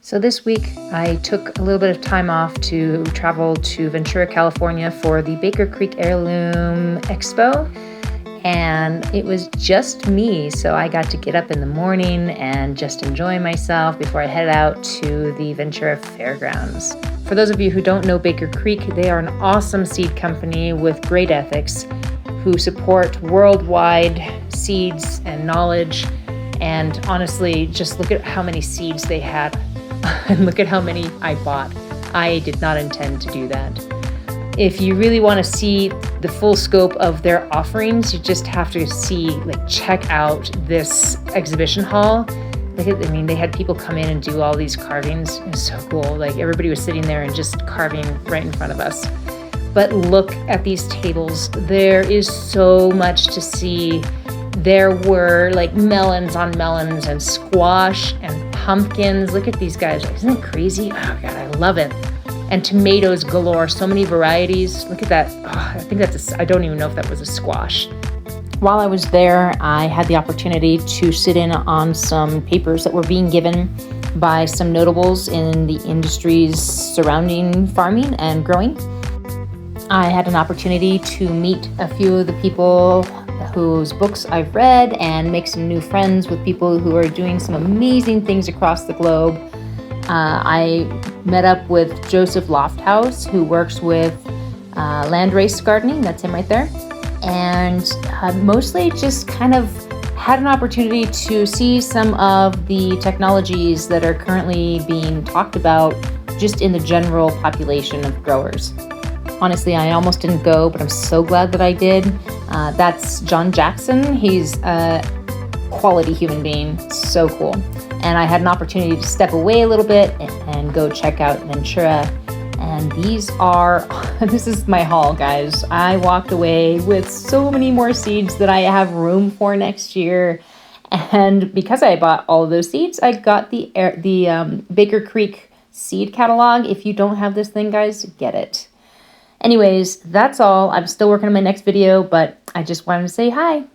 So this week I took a little bit of time off to travel to Ventura, California for the Baker Creek Heirloom Expo. And it was just me, so I got to get up in the morning and just enjoy myself before I headed out to the Ventura Fairgrounds. For those of you who don't know Baker Creek, they are an awesome seed company with great ethics who support worldwide seeds and knowledge. And honestly, just look at how many seeds they had and look at how many I bought. I did not intend to do that. If you really want to see the full scope of their offerings, you just have to check out this exhibition hall. They had people come in and do all these carvings. It was so cool. Everybody was sitting there and just carving right in front of us. But look at these tables. There is so much to see. There were melons on melons and squash and pumpkins. Look at these guys. Isn't it crazy? Oh God, I love it. And tomatoes galore, so many varieties. Look at that. Oh, I don't even know if that was a squash. While I was there, I had the opportunity to sit in on some papers that were being given by some notables in the industries surrounding farming and growing. I had an opportunity to meet a few of the people whose books I've read and make some new friends with people who are doing some amazing things across the globe. I met up with Joseph Lofthouse, who works with Landrace gardening. That's him right there. And mostly just kind of had an opportunity to see some of the technologies that are currently being talked about just in the general population of growers. Honestly, I almost didn't go, but I'm so glad that I did. That's Jon Jackson. He's a quality human being. So cool. And I had an opportunity to step away a little bit and go check out Ventura. And this is my haul, guys. I walked away with so many more seeds that I have room for next year. And because I bought all of those seeds, I got the Baker Creek seed catalog. If you don't have this thing, guys, get it. Anyways, that's all. I'm still working on my next video, but I just wanted to say hi.